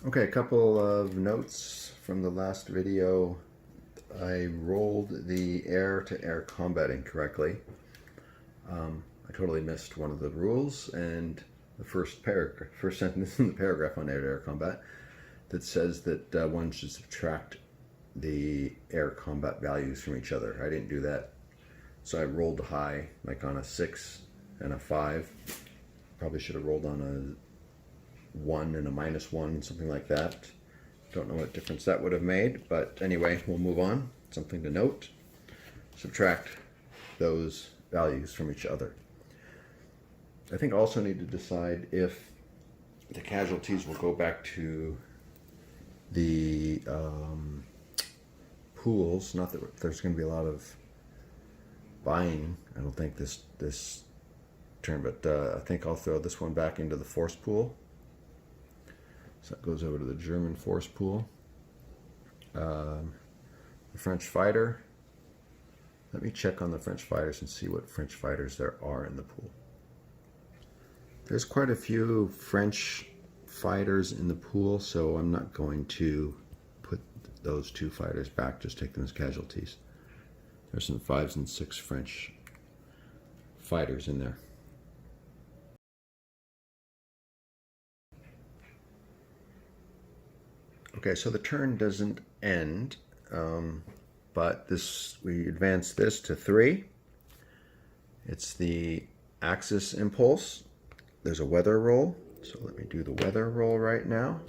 Okay, a couple of notes from the last video. I rolled the air-to-air combat incorrectly. I totally missed one of the rules, and the first sentence in the paragraph on air-to-air combat that says that one should subtract the air combat values from each other. I didn't do that, so I rolled high, like on a 6 and a 5. Probably should have rolled on a 1 and a -1, something like that. Don't know what difference that would have made, but anyway, we'll move on. Something to note. Subtract those values from each other. I think also need to decide if the casualties will go back to the pools. Not that there's going to be a lot of buying, I don't think, this turn, but I think I'll throw this one back into the force pool. So that goes over to the German force pool. The French fighter. Let me check on the French fighters and see what French fighters there are in the pool. There's quite a few French fighters in the pool, so I'm not going to put those 2 fighters back, just take them as casualties. There's some 5s and 6 French fighters in there. Okay, so the turn doesn't end, but we advance this to 3. It's the axis impulse. There's a weather roll, so let me do the weather roll right now.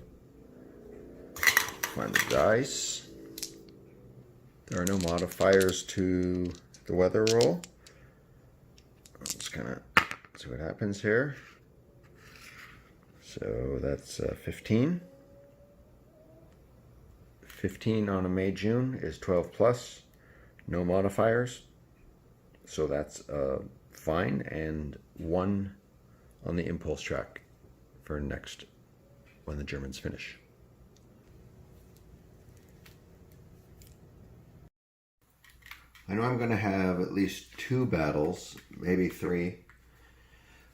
Find the dice. There are no modifiers to the weather roll. Let's kind of see what happens here. So that's 15. 15 on a May-June is 12 plus, no modifiers, so that's fine, and 1 on the impulse track for next when the Germans finish. I know I'm going to have at least 2 battles, maybe 3,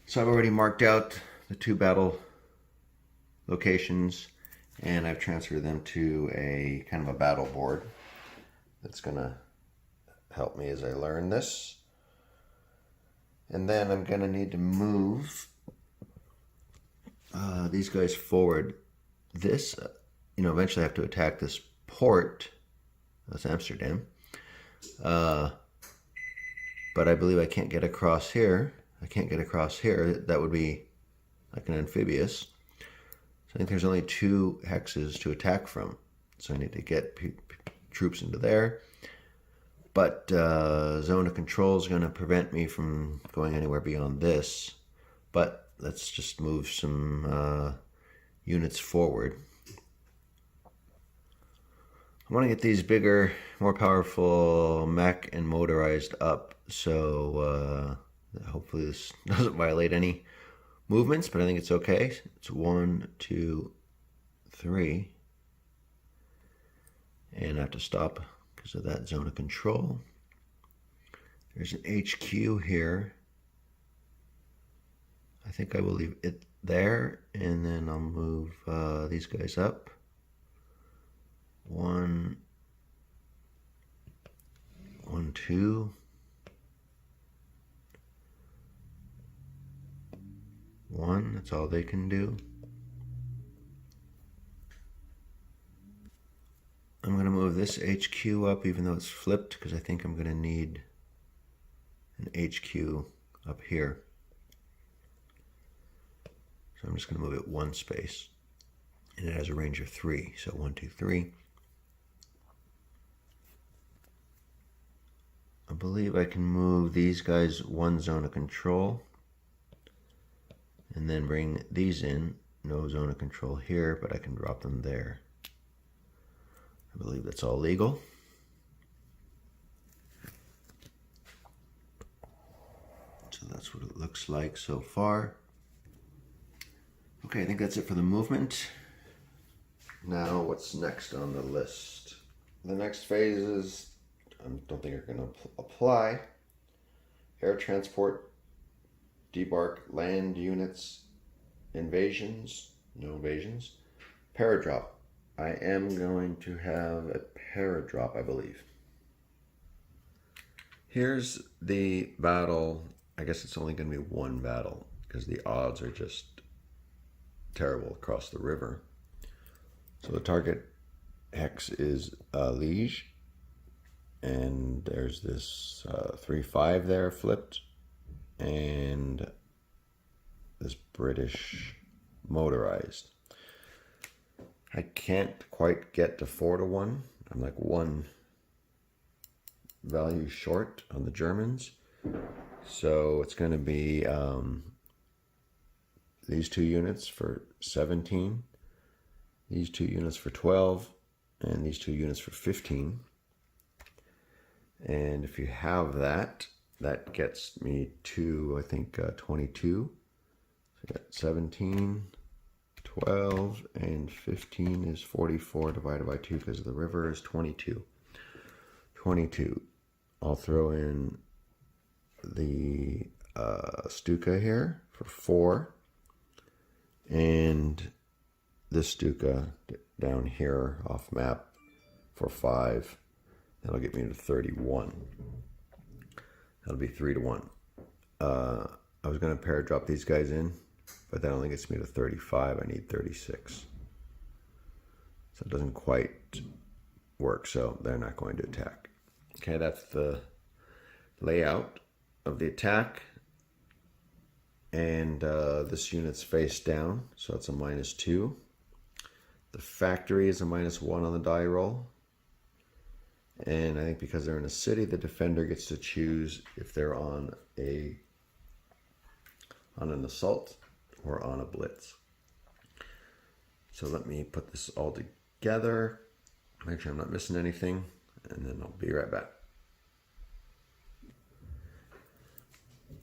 so I've already marked out the 2 battle locations, and I've transferred them to a kind of a battle board that's going to help me as I learn this. And then I'm going to need to move these guys forward. This, eventually I have to attack this port. That's Amsterdam. But I believe I can't get across here. I can't get across here. That would be like an amphibious. So I think there's only 2 hexes to attack from. So I need to get troops into there. But zone of control is going to prevent me from going anywhere beyond this. But let's just move some units forward. I want to get these bigger, more powerful mech and motorized up. So hopefully this doesn't violate any movements, but I think it's okay. It's 1, 2, 3. And I have to stop because of that zone of control. There's an HQ here. I think I will leave it there, and then I'll move these guys up. 1, 2. 1, that's all they can do. I'm going to move this HQ up even though it's flipped because I think I'm going to need an HQ up here. So I'm just going to move it 1 space. And it has a range of 3. So 1, 2, 3. I believe I can move these guys 1 zone of control. And then bring these in. No zone of control here, but I can drop them there. I believe that's all legal. So that's what it looks like so far. Okay, I think that's it for the movement. Now, what's next on the list? The next phases, I don't think are going to apply. Air transport, debark, land units, invasions, no invasions, paradrop. I am going to have a paradrop, I believe. Here's the battle. I guess it's only going to be one battle because the odds are just terrible across the river. So the target hex is Liege, and there's this 3-5 there flipped, and this British motorized. I can't quite get to 4-1. I'm like one value short on the Germans. So it's going to be these 2 units for 17, these 2 units for 12, and these 2 units for 15. And if you have that, that gets me to, I think, 22. So I got 17, 12, and 15 is 44 divided by 2 because the river is 22. 22. I'll throw in the Stuka here for 4, and this Stuka down here off map for 5. That'll get me to 31. That'll be 3-1. I was going to paradrop these guys in, but that only gets me to 35. I need 36. So it doesn't quite work, so they're not going to attack. Okay, that's the layout of the attack. And this unit's face down, so it's a -2. The factory is a -1 on the die roll. And I think because they're in a city, the defender gets to choose if they're on an assault or on a blitz. So let me put this all together, make sure I'm not missing anything, and then I'll be right back.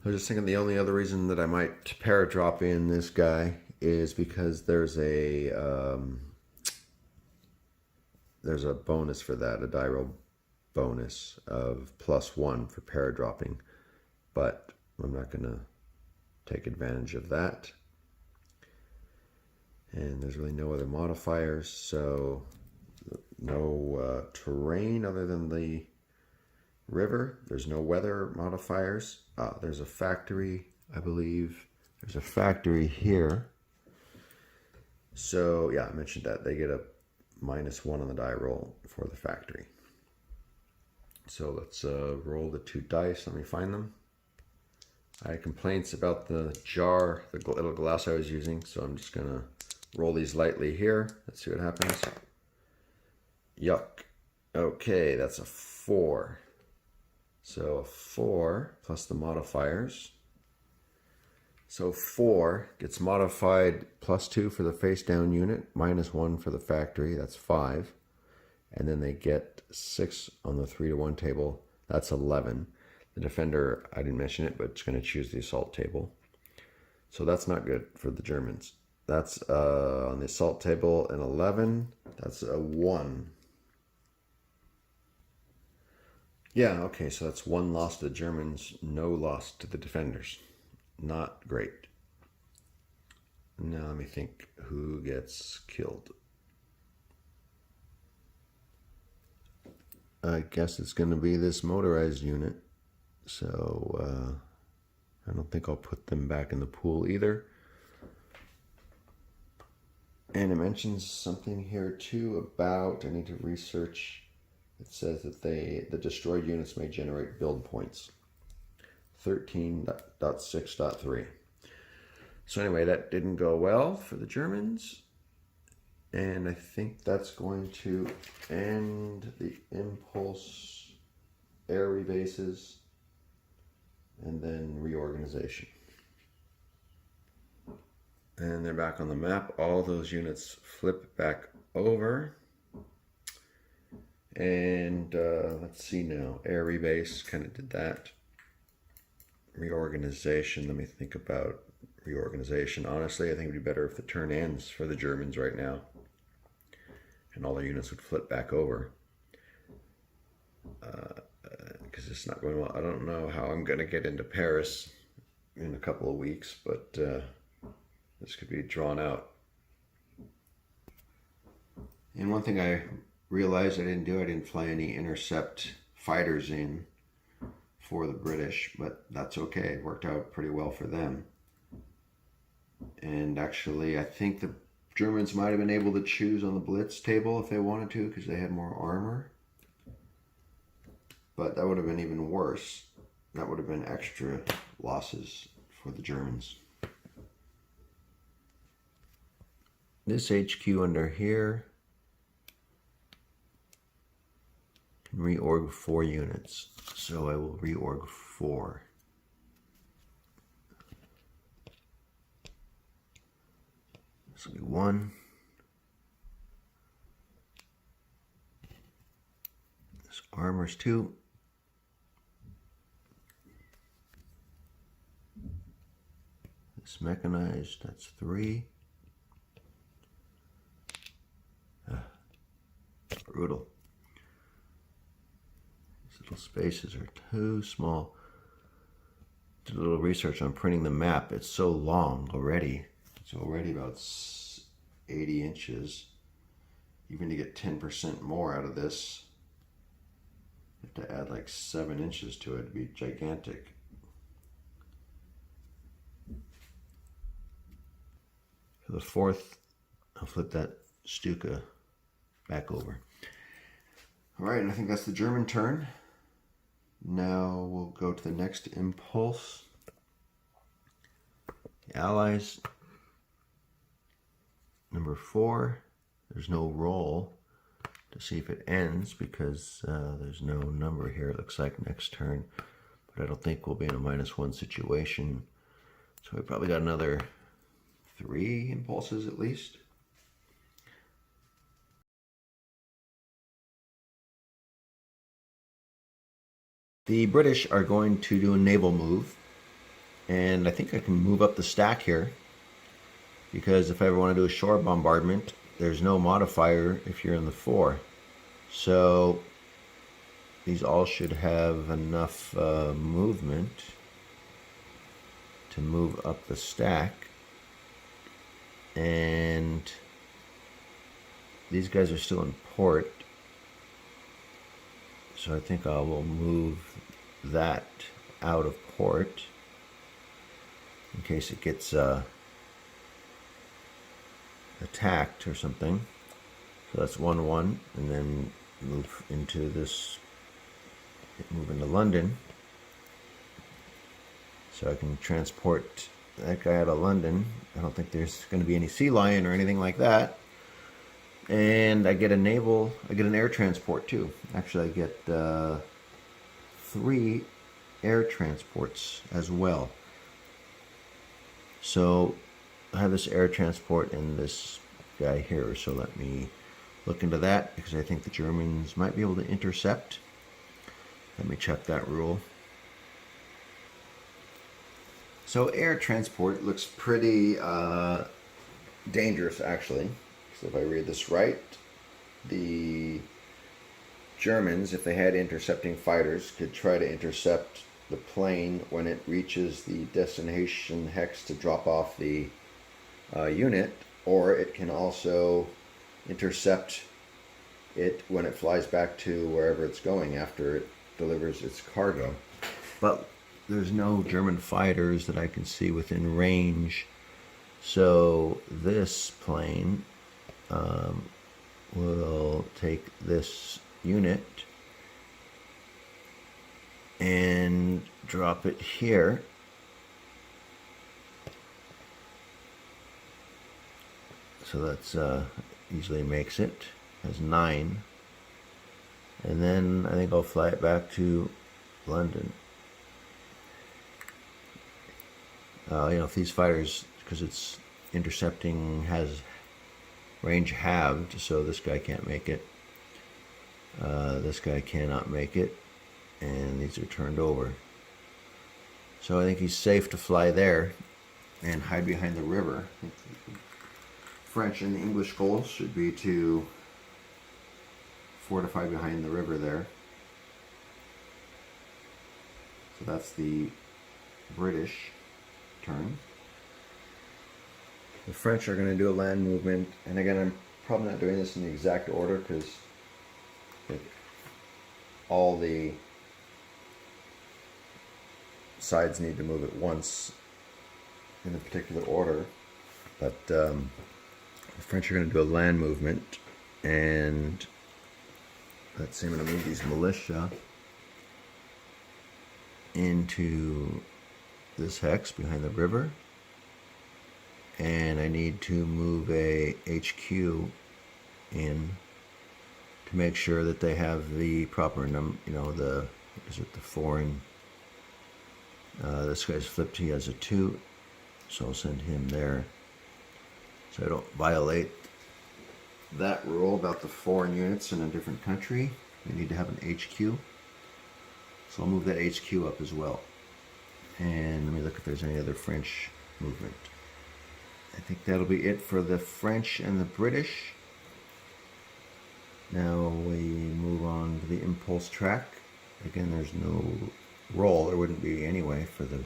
I was just thinking the only other reason that I might paradrop in this guy is because there's a bonus for that, a die roll bonus of +1 for paradropping, but I'm not going to take advantage of that. And there's really no other modifiers, so no terrain other than the river. There's no weather modifiers. There's a factory, I believe. There's a factory here. So yeah, I mentioned that. They get a -1 on the die roll for the factory. So let's roll the 2 dice. Let me find them. I had complaints about the jar, the little glass I was using, so I'm just going to roll these lightly here. Let's see what happens. Yuck. Okay, that's a 4. So a 4 plus the modifiers. So 4 gets modified +2 for the face down unit, -1 for the factory, that's 5. And then they get 6 on the 3-1 table, that's 11. The defender, I didn't mention it, but it's going to choose the assault table. So that's not good for the Germans. That's on the assault table an 11, that's a 1. Yeah, okay, so that's 1 loss to the Germans, no loss to the defenders. Not great. Now let me think who gets killed. I guess it's going to be this motorized unit. So I don't think I'll put them back in the pool either. And it mentions something here too about, I need to research. It says that the destroyed units may generate build points. 13.6.3. So anyway, that didn't go well for the Germans. And I think that's going to end the impulse air rebases and then reorganization. And they're back on the map. All those units flip back over. And let's see now. Air rebase kind of did that. Reorganization. Let me think about reorganization. Honestly, I think it would be better if the turn ends for the Germans right now. And all their units would flip back over. Because it's not going well. I don't know how I'm going to get into Paris in a couple of weeks, but this could be drawn out. And one thing I realized I didn't fly any intercept fighters in for the British, but that's okay. It worked out pretty well for them. And actually, I think the Germans might have been able to choose on the Blitz table if they wanted to, because they had more armor. But that would have been even worse. That would have been extra losses for the Germans. This HQ under here can reorg 4 units. So I will reorg 4. This will be 1. This armor's 2. This mechanized, that's 3. Brutal. These little spaces are too small. Did a little research on printing the map. It's so long already. It's already about 80 inches. Even to get 10% more out of this, you have to add like 7 inches to it. It'd be gigantic. For the 4th, I'll flip that Stuka back over. All right, and I think that's the German turn. Now we'll go to the next impulse. The Allies, number 4. There's no roll to see if it ends because there's no number here. It looks like next turn, but I don't think we'll be in a -1 situation. So we probably got another 3 impulses at least. The British are going to do a naval move, and I think I can move up the stack here because if I ever want to do a shore bombardment, there's no modifier if you're in the 4. So these all should have enough movement to move up the stack. And these guys are still in port. So I think I will move that out of port in case it gets attacked or something. So that's 1-1, and then move into this, move into London. So I can transport that guy out of London. I don't think there's going to be any sea lion or anything like that. And I get an air transport too. Actually, I get 3 air transports as well. So I have this air transport and this guy here. So let me look into that because I think the Germans might be able to intercept. Let me check that rule. So air transport looks pretty dangerous actually. So if I read this right, the Germans, if they had intercepting fighters, could try to intercept the plane when it reaches the destination hex to drop off the unit, or it can also intercept it when it flies back to wherever it's going after it delivers its cargo. But there's no German fighters that I can see within range, so this plane we'll take this unit and drop it here. So that's easily makes it as 9, and then I think I'll fly it back to London. If these fighters, because it's intercepting, has range halved, so this guy can't make it. This guy cannot make it, and these are turned over. So I think he's safe to fly there and hide behind the river. I think the French and the English goal should be to fortify behind the river there. So that's the British turn. The French are going to do a land movement, and again, I'm probably not doing this in the exact order because all the sides need to move at once in a particular order. But the French are going to do a land movement, and let's see, I'm going to move these militia into this hex behind the river, and I need to move a HQ in to make sure that they have the proper the foreign. This guy's flipped, he has a 2, so I'll send him there so I don't violate that rule about the foreign units in a different country. They need to have an HQ, so I'll move that HQ up as well. And let me look if there's any other French movement. I think that'll be it for the French and the British. Now we move on to the impulse track. Again, there's no roll. There wouldn't be anyway for the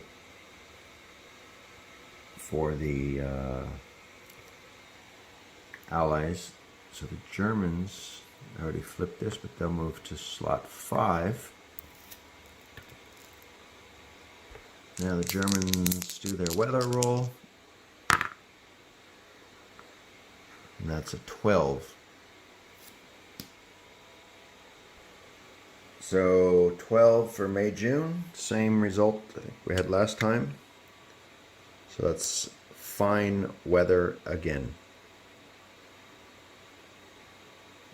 Allies. So the Germans, I already flipped this, but they'll move to slot 5. Now the Germans do their weather roll, and that's a 12. So 12 for May, June, same result I think we had last time. So that's fine weather again.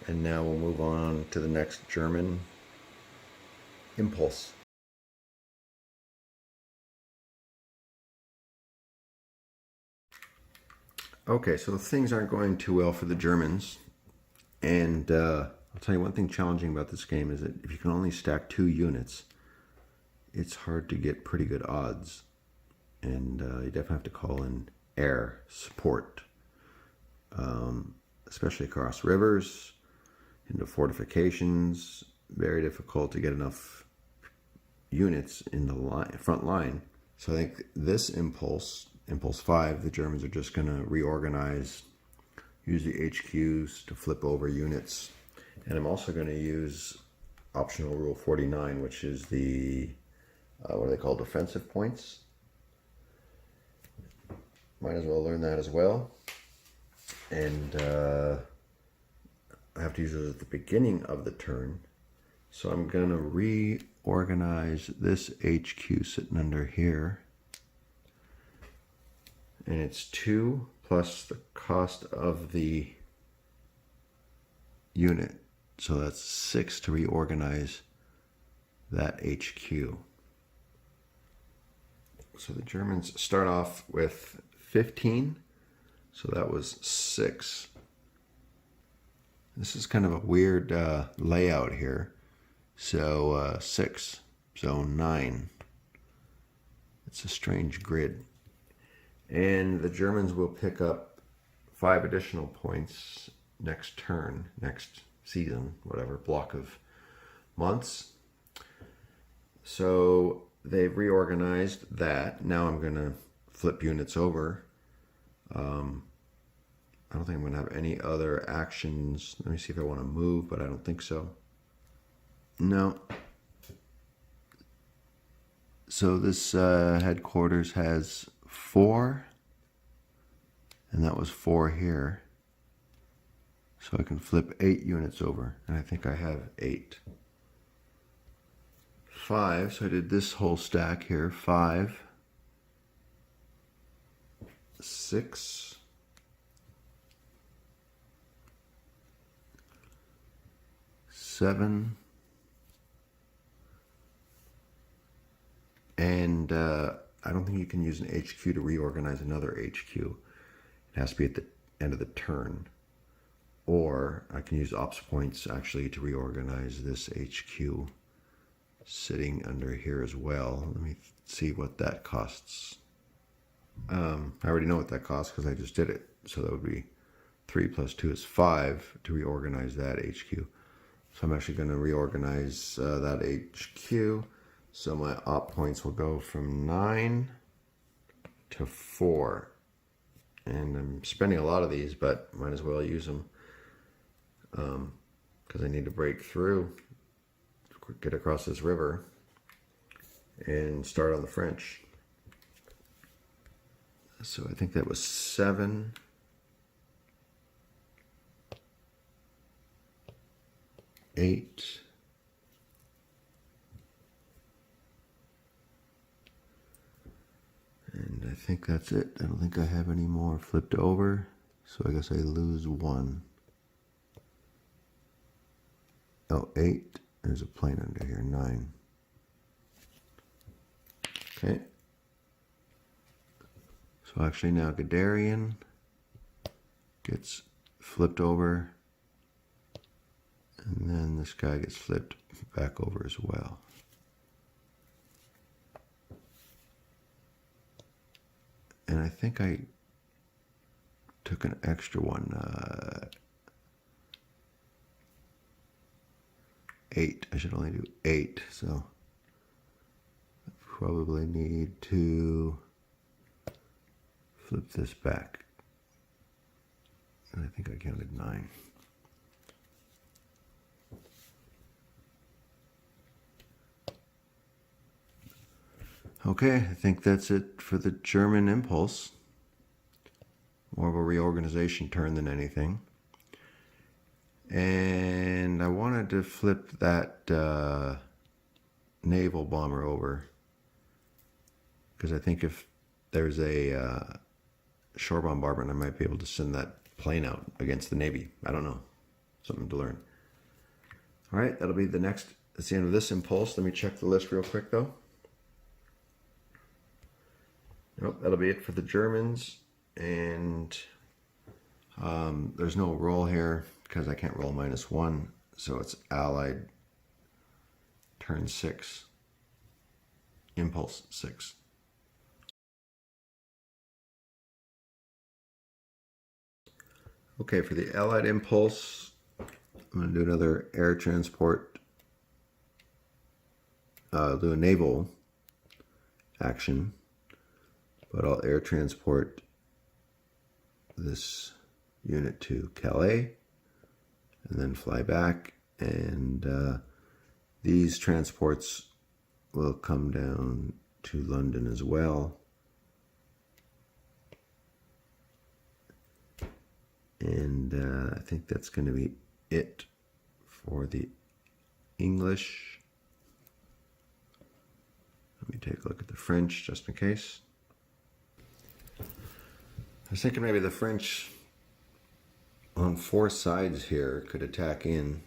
And now we'll move on to the next German impulse. Okay, so things aren't going too well for the Germans. And I'll tell you one thing challenging about this game is that if you can only stack 2 units, it's hard to get pretty good odds. And you definitely have to call in air support, especially across rivers, into fortifications. Very difficult to get enough units in the front line. So I think this impulse 5, the Germans are just going to reorganize, use the HQs to flip over units. And I'm also going to use optional rule 49, which is the, what are they called, defensive points. Might as well learn that as well. And I have to use those at the beginning of the turn. So I'm going to reorganize this HQ sitting under here. And it's 2 plus the cost of the unit. So that's 6 to reorganize that HQ. So the Germans start off with 15. So that was 6. This is kind of a weird layout here. So 6, so 9. It's a strange grid. And the Germans will pick up 5 additional points next turn, next season, whatever, block of months. So they've reorganized that. Now I'm going to flip units over. I don't think I'm going to have any other actions. Let me see if I want to move, but I don't think so. No. So this headquarters has 4, and that was 4 here. So I can flip 8 units over, and I think I have 8. 5, so I did this whole stack here. 5, 6, 7, and I don't think you can use an HQ to reorganize another HQ. It has to be at the end of the turn. Or I can use ops points actually to reorganize this HQ sitting under here as well. Let me see what that costs. I already know what that costs because I just did it. So that would be 3 plus 2 is 5 to reorganize that HQ. So I'm actually going to reorganize that HQ. So my op points will go from 9 to 4. And I'm spending a lot of these, but might as well use them. because I need to break through, get across this river, and start on the French. So I think that was 7, 8, and I think that's it. I don't think I have any more flipped over, so I guess I lose 1. Oh, 8. There's a plane under here. 9. Okay. So actually now Guderian gets flipped over, and then this guy gets flipped back over as well. And I think I took an extra one. 8. I should only do 8, so I probably need to flip this back. And I think I counted 9. Okay, I think that's it for the German impulse. More of a reorganization turn than anything. And I wanted to flip that naval bomber over, because I think if there's a shore bombardment, I might be able to send that plane out against the Navy. I don't know. Something to learn. All right, that'll be that's the end of this impulse. Let me check the list real quick, though. Nope, that'll be it for the Germans. And there's no roll here because I can't roll -1. So it's Allied turn 6. Impulse 6. Okay, for the Allied impulse, I'm going to do another air transport. I'll do a naval action, but I'll air transport this unit to Calais and then fly back, and these transports will come down to London as well. And I think that's going to be it for the English. Let me take a look at the French just in case. I was thinking maybe the French on 4 sides here could attack in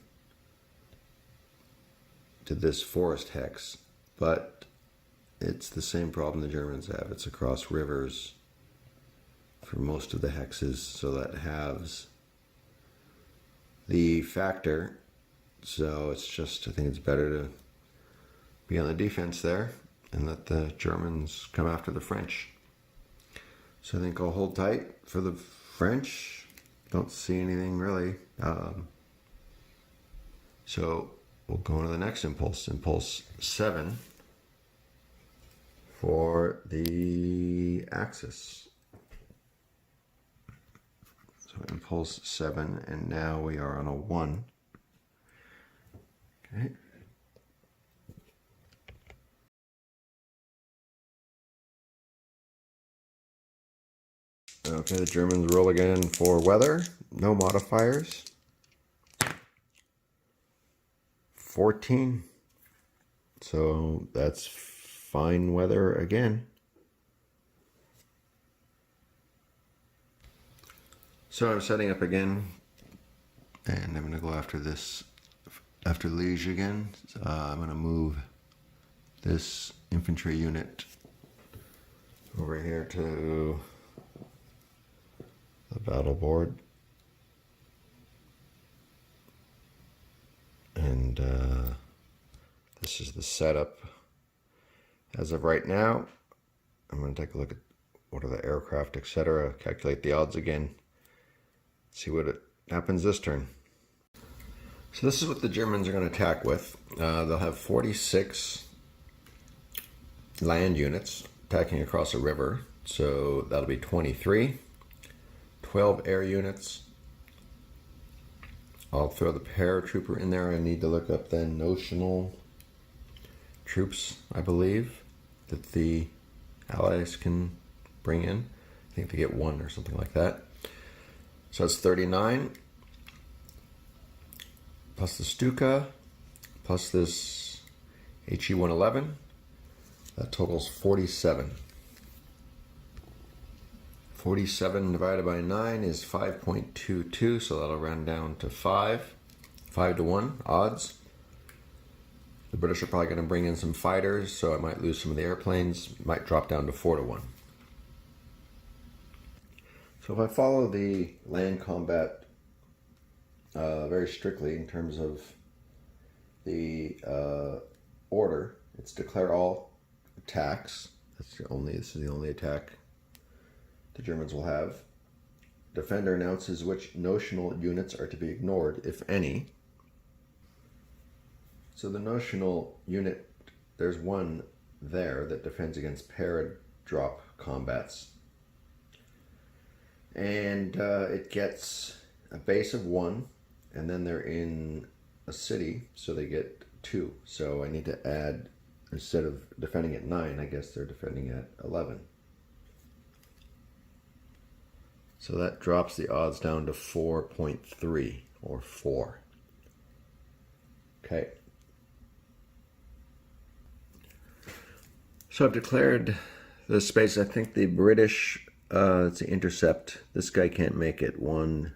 to this forest hex, but it's the same problem the Germans have. It's across rivers for most of the hexes, so that halves the factor. So it's just, I think it's better to be on the defense there and let the Germans come after the French. So I think I'll hold tight for the French. Don't see anything really. So we'll go on to the next impulse, impulse 7 for the Axis. So impulse 7, and now we are on a 1. Okay. Okay, the Germans roll again for weather. No modifiers. 14. So that's fine weather again. So I'm setting up again, and I'm going to go after this, after Liege again. I'm going to move this infantry unit over here to the battle board, and this is the setup as of right now. I'm going to take a look at what are the aircraft, etc., calculate the odds again, see what happens this turn. So this is what the Germans are going to attack with. They'll have 46 land units attacking across a river, so that'll be 23. 12 air units, I'll throw the paratrooper in there. I need to look up then notional troops, I believe, that the allies can bring in. I think they get 1 or something like that. So that's 39. Plus the Stuka, plus this HE-111. That totals 47. 47 divided by 9 is 5.22, so that'll run down to 5. 5 to 1 odds. The British are probably going to bring in some fighters, so I might lose some of the airplanes. Might drop down to 4 to 1. So if I follow the land combat very strictly in terms of the order, it's declare all attacks. This is the only attack the Germans will have. Defender announces which notional units are to be ignored, if any. So the notional unit, there's one there that defends against paradrop combats. And it gets a base of 1, and then they're in a city, so they get 2. So I need to add, instead of defending at 9, I guess they're defending at 11. So that drops the odds down to 4.3, or 4. Okay. So I've declared the space. I think the British, it's the intercept. This guy can't make it, 1,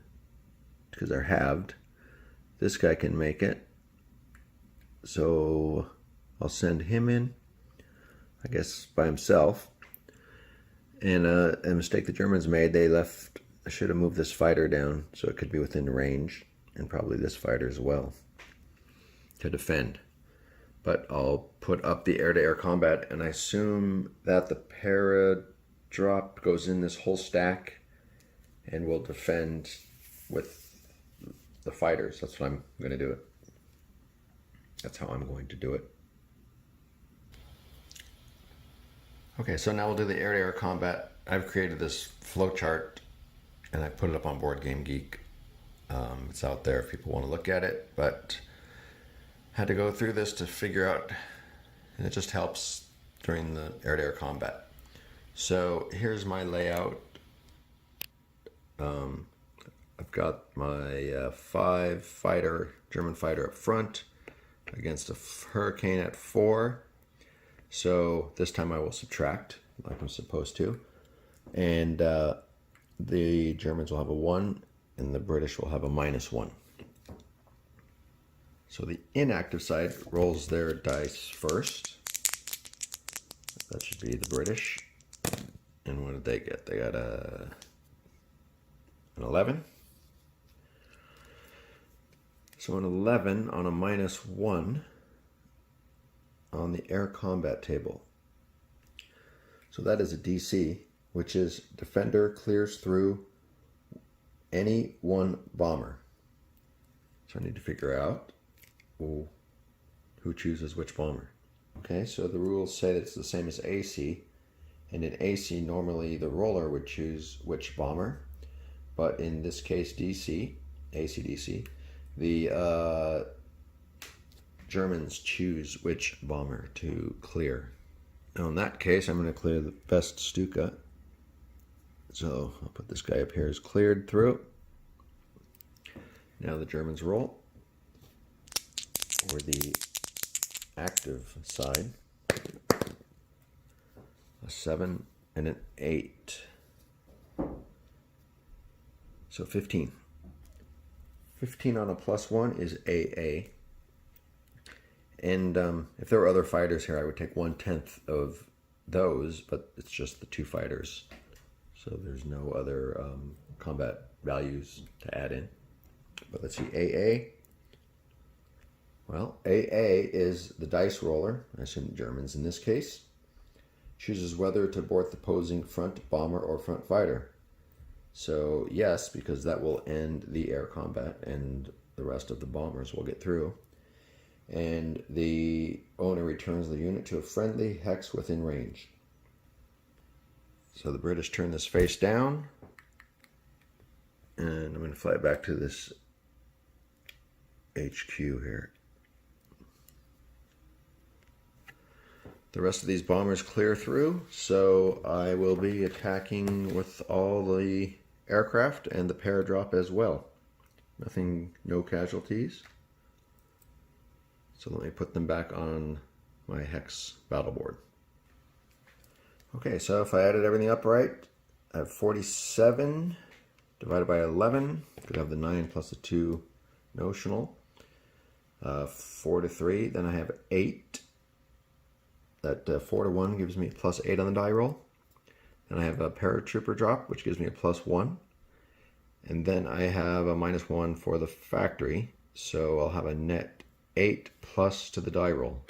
because they're halved. This guy can make it. So I'll send him in, I guess by himself. And a mistake the Germans made, they should have moved this fighter down so it could be within range, and probably this fighter as well, to defend. But I'll put up the air-to-air combat, and I assume that the paradrop goes in this whole stack and will defend with the fighters. That's what I'm going to do it. That's how I'm going to do it. Okay, so now we'll do the air-to-air combat. I've created this flowchart, and I put it up on Board Game Geek. It's out there if people want to look at it, but had to go through this to figure out, and it just helps during the air-to-air combat. So here's my layout. I've got my 5 German fighter up front against a Hurricane at 4. So this time I will subtract like I'm supposed to. And the Germans will have a 1 and the British will have a -1. So the inactive side rolls their dice first. That should be the British. And what did they get? They got an 11. So an 11 on a -1 on the air combat table. So that is a DC, which is defender clears through any 1 bomber. So I need to figure out who chooses which bomber. Okay, so the rules say that it's the same as AC, and in AC normally the roller would choose which bomber, but in this case DC, AC-DC, the Germans choose which bomber to clear. Now in that case I'm going to clear the best Stuka, so I'll put this guy up here as cleared through. Now the Germans roll, or the active side, a 7 and an 8, so 15. 15 on a +1 is AA. And if there were other fighters here, I would take 1/10 of those, but it's just the 2 fighters. So there's no other combat values to add in. But let's see, AA. Well, AA is the dice roller, I assume the Germans in this case, chooses whether to board the opposing front bomber or front fighter. So yes, because that will end the air combat and the rest of the bombers will get through. And the owner returns the unit to a friendly hex within range. So the British turn this face down, and I'm going to fly it back to this HQ here. The rest of these bombers clear through, so I will be attacking with all the aircraft and the paradrop as well. No casualties. So let me put them back on my hex battle board. Okay, so if I added everything up right, I have 47 divided by 11. Could have the 9 plus the 2 notional. 4 to 3. Then I have 8. That 4 to 1 gives me plus 8 on the die roll. Then I have a paratrooper drop, which gives me a plus 1. And then I have a minus 1 for the factory. So I'll have a net 8 plus to the die roll,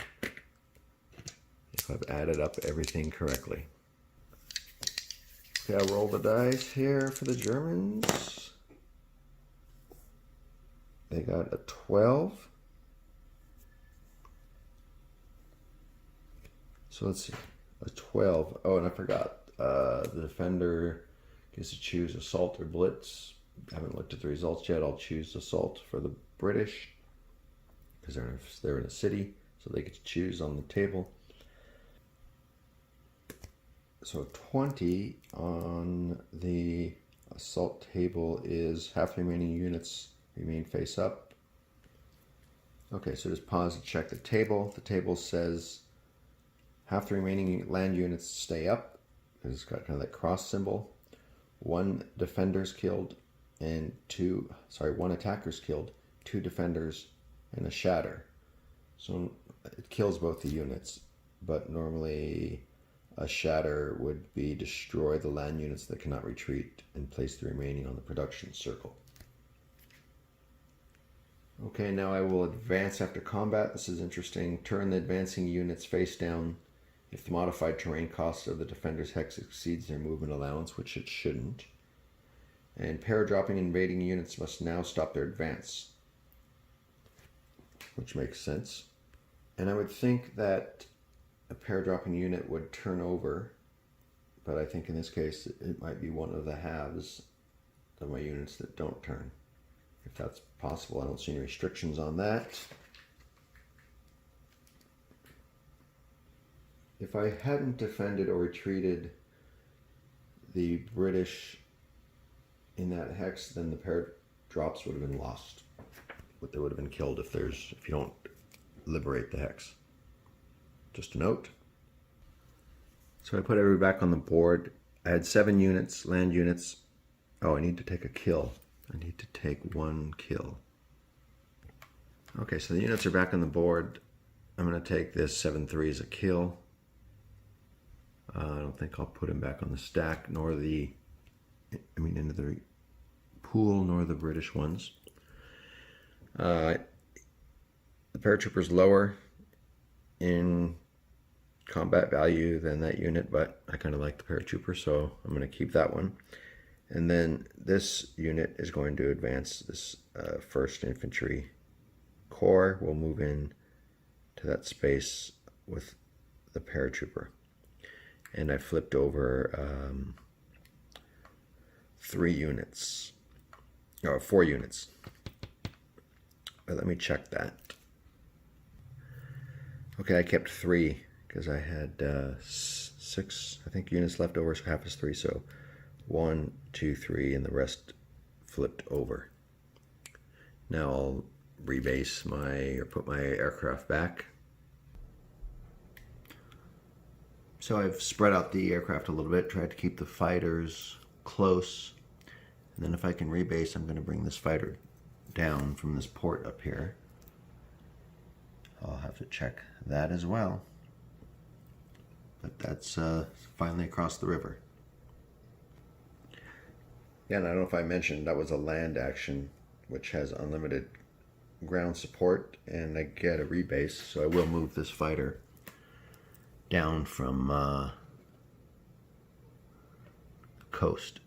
if I've added up everything correctly. Okay, I'll roll the dice here for the Germans. They got a 12. So let's see, a 12. Oh, and I forgot. The defender gets to choose assault or blitz. I haven't looked at the results yet. I'll choose assault for the British, because they're in a city, so they get to choose on the table. So 20 on the assault table is half the remaining units remain face up. Okay, so just pause to check the table. The table says half the remaining land units stay up, because it's got kind of that cross symbol. 1 defender's killed and 1 attacker's killed, 2 defenders, and a shatter. So it kills both the units, but normally a shatter would be destroy the land units that cannot retreat and place the remaining on the production circle. Okay, now I will advance after combat. This is interesting. Turn the advancing units face down if the modified terrain cost of the defender's hex exceeds their movement allowance, which it shouldn't. And paradropping invading units must now stop their advance, which makes sense. And I would think that a paradropping unit would turn over, but I think in this case it might be one of the halves of my units that don't turn. If that's possible, I don't see any restrictions on that. If I hadn't defended or retreated the British in that hex, then the paradrops would have been lost. But they would have been killed if you don't liberate the hex. Just a note. So I put everybody back on the board. I had 7 units, land units. Oh, I need to take a kill. I need to take 1 kill. Okay, so the units are back on the board. I'm going to take this 7-3 as a kill. I don't think I'll put him back on the stack, into the pool, nor the British ones. The paratrooper's lower in combat value than that unit, but I kind of like the paratrooper, so I'm going to keep that one. And then this unit is going to advance. This 1st Infantry Corps will move in to that space with the paratrooper. And I flipped over 4 units. But let me check that. Okay, I kept 3 because I had 6, I think, units left over, so half is 3. So 1, 2, 3, and the rest flipped over. Now I'll rebase put my aircraft back. So I've spread out the aircraft a little bit, tried to keep the fighters close. And then if I can rebase, I'm going to bring this fighter down from this port up here. I'll have to check that as well. But that's finally across the river. Yeah, and I don't know if I mentioned that was a land action, which has unlimited ground support, and I get a rebase, so I will move this fighter down from the coast.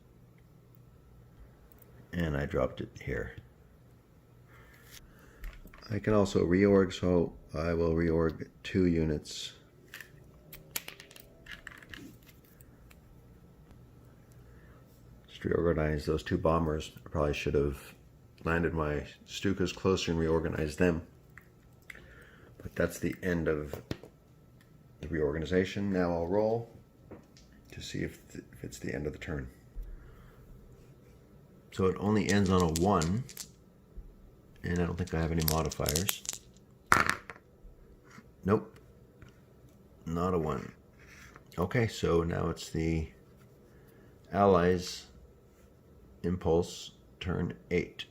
And I dropped it here. I can also reorg, so I will reorg 2 units. Just reorganize those 2 bombers. I probably should have landed my Stukas closer and reorganized them. But that's the end of the reorganization. Now I'll roll to see if it's the end of the turn. So it only ends on a 1, and I don't think I have any modifiers. Nope, not a 1. Okay, so now it's the Allies' impulse, turn 8.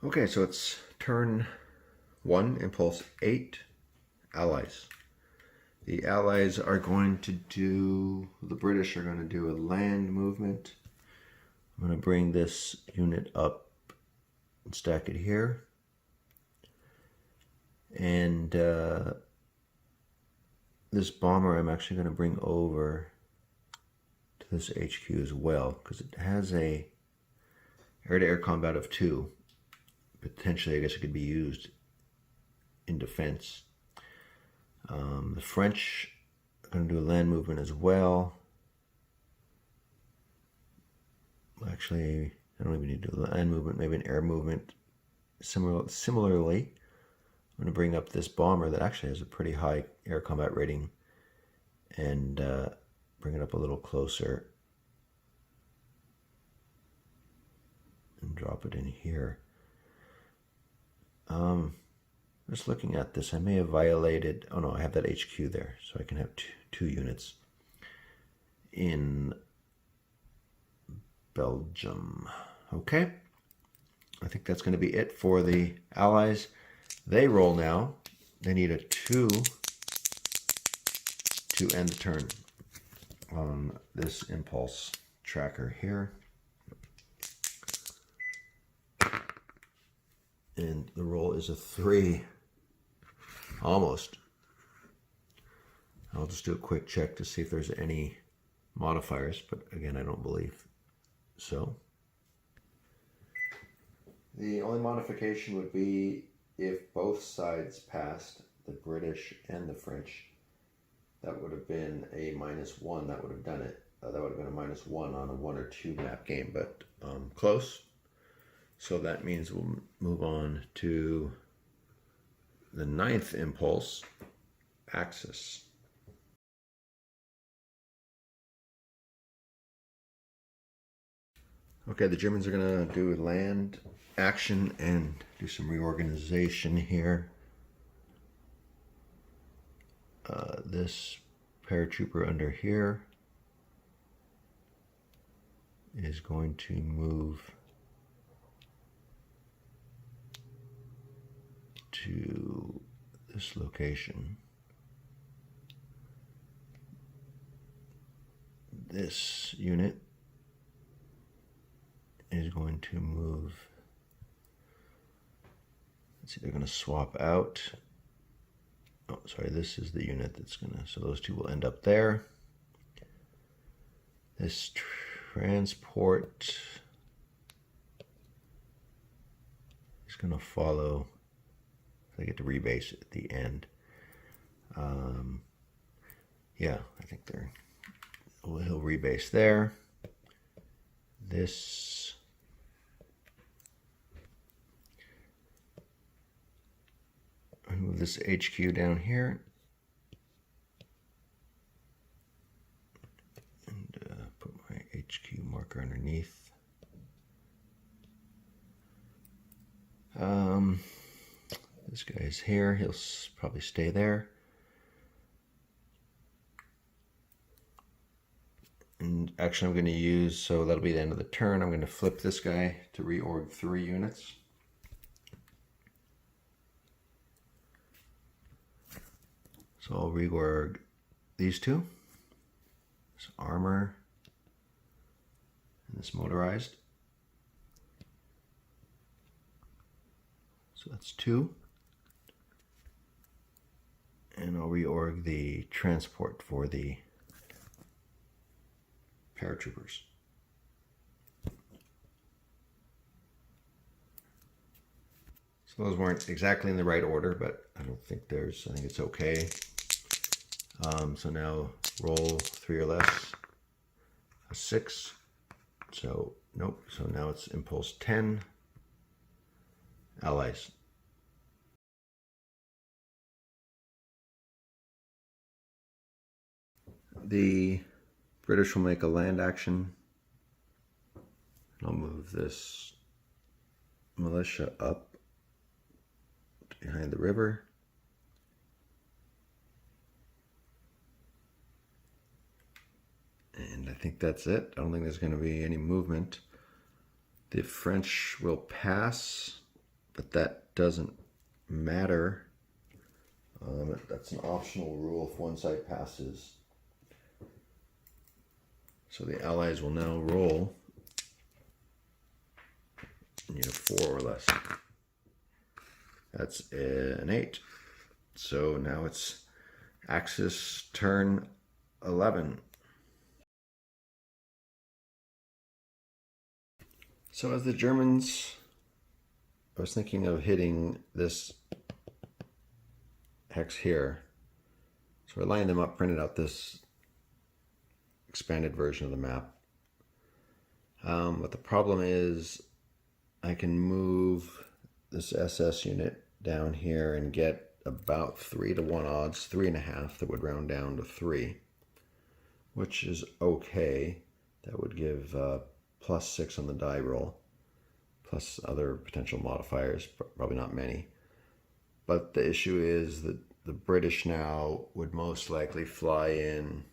Okay, so it's turn 1, impulse 8, Allies. The Allies are going to do, the British are going to do a land movement. I'm going to bring this unit up and stack it here. And this bomber I'm actually going to bring over to this HQ as well, because it has a air-to-air combat of 2. Potentially, I guess it could be used in defense. The French are going to do a land movement as well. Actually, I don't even need to do a land movement, maybe an air movement. Similarly, I'm going to bring up this bomber that actually has a pretty high air combat rating and bring it up a little closer and drop it in here. Just looking at this, I may have violated, oh no, I have that HQ there, so I can have two units in Belgium. Okay, I think that's going to be it for the Allies. They roll now. They need a 2 to end the turn on this impulse tracker here. And the roll is a 3. Almost. I'll just do a quick check to see if there's any modifiers, but again, I don't believe so. The only modification would be if both sides passed, the British and the French. That would have been a -1. That would have done it. That would have been a -1 on a 1 or 2 map game, but close. So that means we'll move on to the 9th impulse, Axis. Okay, the Germans are going to do a land action and do some reorganization here. This paratrooper under here is going to move to this location. This unit is going to move. Let's see, they're going to swap out. Oh, sorry, this is the unit that's going to, so those two will end up there. This transport is going to follow. I get to rebase at the end. Yeah, I think he'll rebase there. This I move this HQ down here and put my HQ marker underneath. This guy's here. He'll probably stay there. And actually I'm going to use, so that'll be the end of the turn, I'm going to flip this guy to reorg 3 units. So I'll reorg these 2. This armor and this motorized. So that's 2. And I'll reorg the transport for the paratroopers. So those weren't exactly in the right order, but I don't think I think it's okay. So now roll 3 or less. 6. So, nope. So now it's impulse 10. Allies. The British will make a land action. I'll move this militia up behind the river. And I think that's it. I don't think there's going to be any movement. The French will pass, but that doesn't matter. That's an optional rule if one side passes. So the Allies will now roll. You have 4 or less. That's an 8. So now it's Axis turn 11. So as the Germans, I was thinking of hitting this hex here. So I lined them up, printed out this expanded version of the map. But the problem is I can move this SS unit down here and get about 3-to-1 odds, 3.5, that would round down to 3, which is okay. That would give +6 on the die roll, plus other potential modifiers, probably not many. But the issue is that the British now would most likely fly in,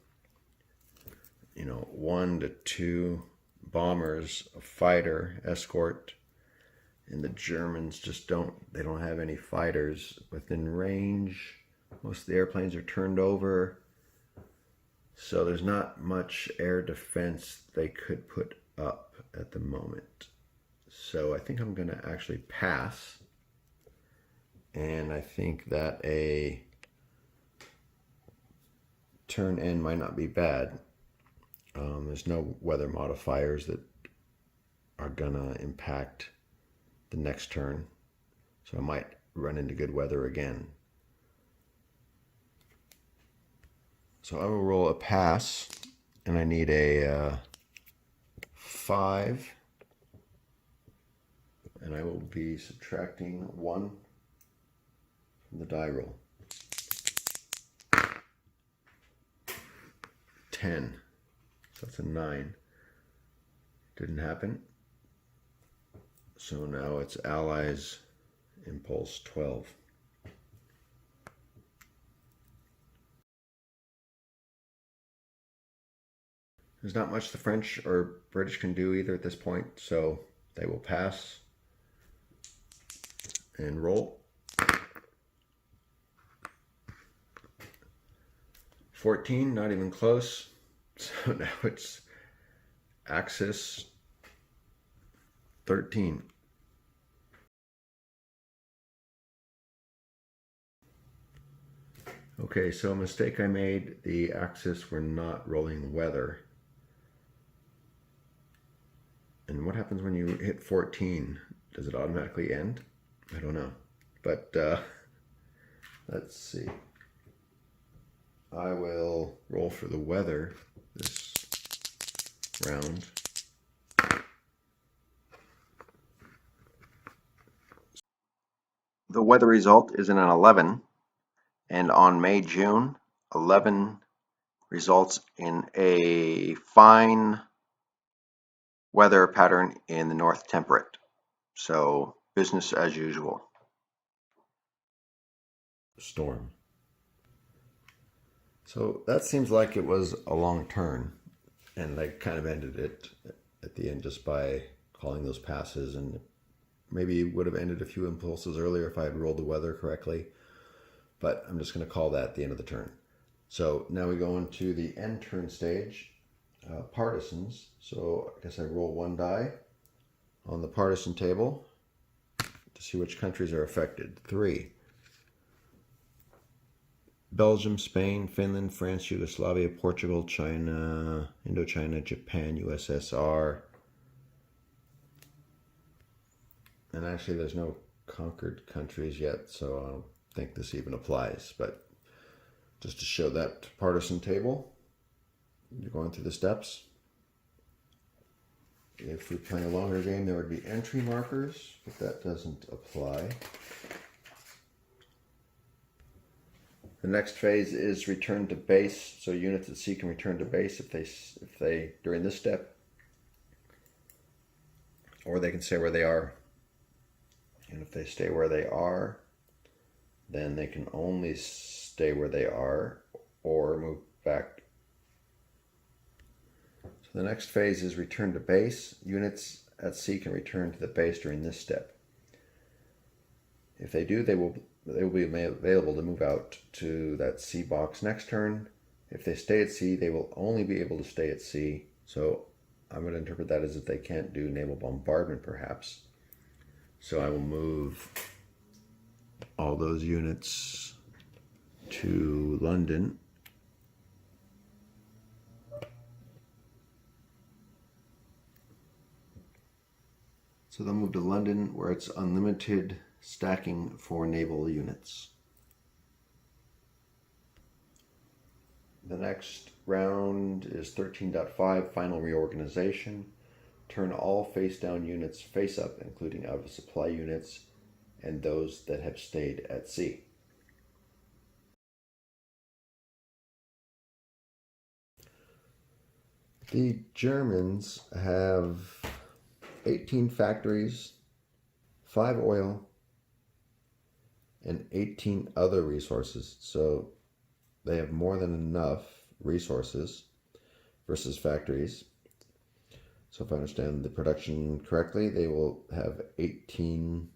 1 to 2 bombers, a fighter, escort, and the Germans just don't have any fighters within range. Most of the airplanes are turned over, so there's not much air defense they could put up at the moment. So I think I'm going to actually pass, and I think that a turn end might not be bad. There's no weather modifiers that are going to impact the next turn, so I might run into good weather again. So I will roll a pass, and I need a 5, and I will be subtracting 1 from the die roll. 10. So that's a 9. Didn't happen. So now it's Allies impulse 12. There's not much the French or British can do either at this point, so they will pass and roll. 14, not even close. So now it's Axis 13. Okay, so a mistake I made. The Axis were not rolling weather. And what happens when you hit 14? Does it automatically end? I don't know. But let's see. I will roll for the weather this round. The weather result is an 11, and on May-June, 11 results in a fine weather pattern in the North Temperate. So business as usual. Storm. So that seems like it was a long turn, and I kind of ended it at the end just by calling those passes, and maybe would have ended a few impulses earlier if I had rolled the weather correctly, but I'm just going to call that at the end of the turn. So now we go into the end turn stage, partisans. So I guess I roll 1 die on the partisan table to see which countries are affected. 3. Belgium, Spain, Finland, France, Yugoslavia, Portugal, China, Indochina, Japan, USSR. And actually there's no conquered countries yet, so I don't think this even applies. But just to show that partisan table, you're going through the steps. If we play a longer game, there would be entry markers, but that doesn't apply. The next phase is return to base. So units at sea can return to base if they during this step, or they can stay where they are. And if they stay where they are, then they can only stay where they are or move back. So the next phase is return to base. Units at sea can return to the base during this step. If they do, they will be available to move out to that sea box next turn. If they stay at sea, they will only be able to stay at sea. So I'm going to interpret that as if they can't do naval bombardment, perhaps. So I will move all those units to London. So they'll move to London, where it's unlimited stacking for naval units. The next round is 13.5, final reorganization. Turn all face down units face up, including out of supply units and those that have stayed at sea. The Germans have 18 factories, 5 oil, and 18 other resources. So they have more than enough resources versus factories. So if I understand the production correctly, they will have 18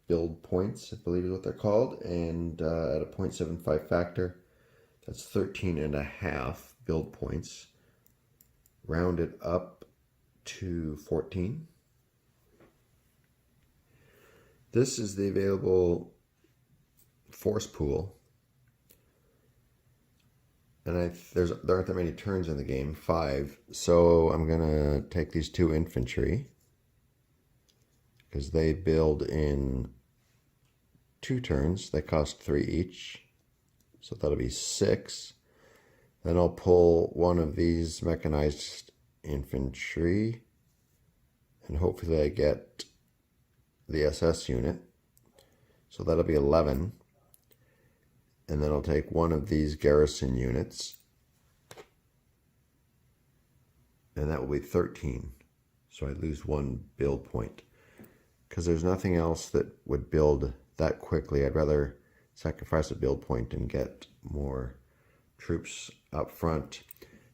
build points, I believe is what they're called, and at a 0.75 factor, that's 13.5 build points, rounded up to 14. This is the available force pool, and there aren't that many turns in the game, 5. So I'm gonna take these 2 infantry because they build in 2 turns. They cost 3 each, so that'll be 6. Then I'll pull one of these mechanized infantry, and hopefully I get the SS unit. So that'll be 11. And then I'll take one of these garrison units, and that will be 13. So I lose 1 build point. Because there's nothing else that would build that quickly. I'd rather sacrifice a build point and get more troops up front.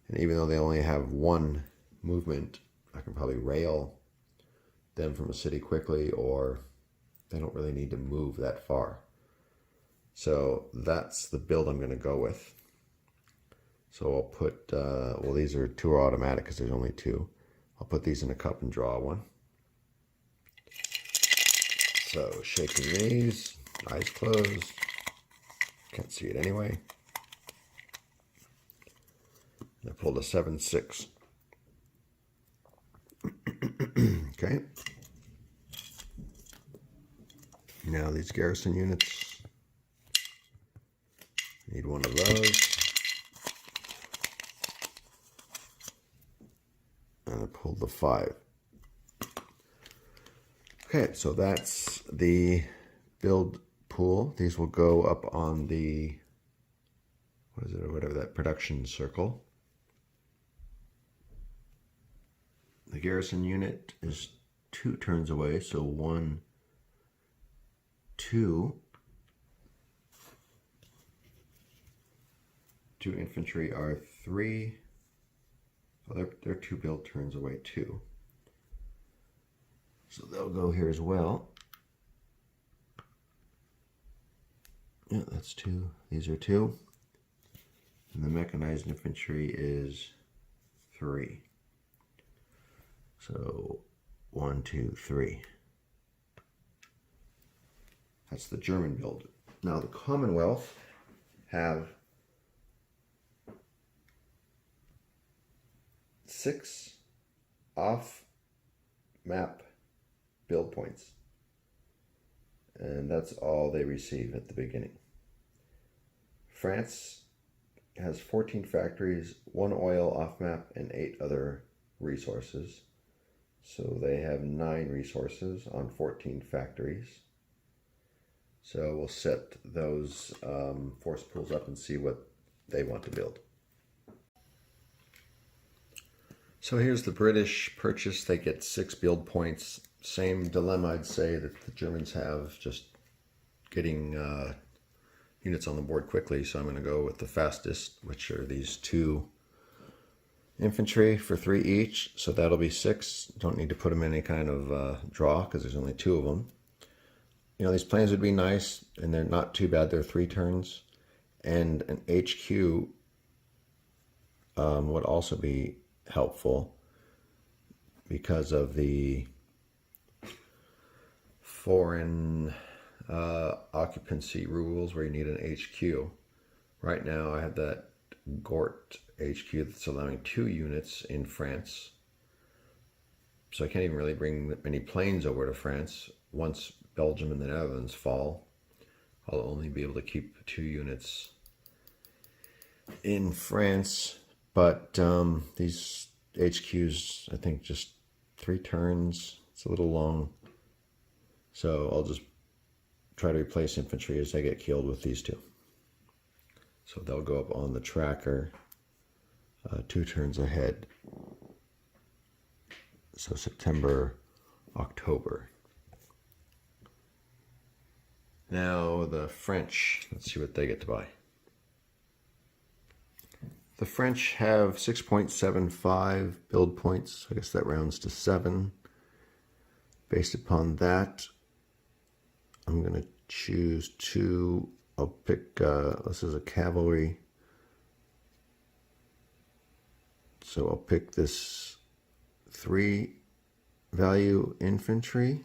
And even though they only have 1 movement, I can probably rail them from a city quickly, or they don't really need to move that far. So that's the build I'm going to go with. So I'll put, well, these are 2 are automatic because there's only 2. I'll put these in a cup and draw 1. So shaking these, eyes closed. Can't see it anyway. And I pulled a 7-6. Okay. Now these garrison units, need 1 of those. And I pulled the 5. Okay, so that's the build pool. These will go up on the, what is it, or whatever, that production circle. The garrison unit is 2 turns away, so 1, 2. 2 infantry are 3. Well, they're 2 build turns away too. So they'll go here as well. Yeah, that's 2. These are 2. And the mechanized infantry is 3. So 1, 2, 3. That's the German build. Now the Commonwealth have 6 off-map build points. And that's all they receive at the beginning. France has 14 factories, 1 oil off-map, and 8 other resources. So they have 9 resources on 14 factories. So we'll set those force pools up and see what they want to build. So here's the British purchase. They get 6 build points. Same dilemma, I'd say, that the Germans have, just getting units on the board quickly. So I'm going to go with the fastest, which are these 2 infantry for 3 each. So that'll be 6. Don't need to put them in any kind of draw because there's only 2 of them. You know, these planes would be nice, and they're not too bad. They're 3 turns. And an HQ would also be helpful because of the foreign occupancy rules where you need an HQ. Right now I have that Gort HQ that's allowing 2 units in France. So I can't even really bring many planes over to France. Once Belgium and the Netherlands fall, I'll only be able to keep 2 units in France. But these HQs, I think just 3 turns. It's a little long. So I'll just try to replace infantry as they get killed with these 2. So they'll go up on the tracker 2 turns ahead. So September, October. Now the French, let's see what they get to buy. The French have 6.75 build points. I guess that rounds to 7. Based upon that, I'm going to choose 2. I'll pick, this is a cavalry. So I'll pick this 3 value infantry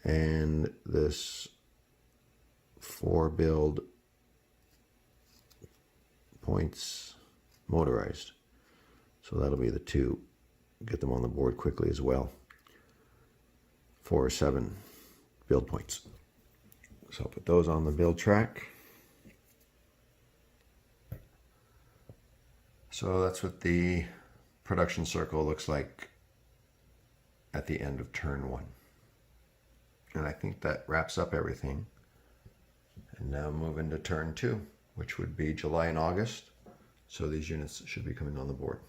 and this 4 build points motorized. So that'll be the 2. Get them on the board quickly as well. 4 or 7 build points. So I'll put those on the build track. So that's what the production circle looks like at the end of turn 1. And I think that wraps up everything. And now move into turn 2, which would be July and August. So these units should be coming on the board.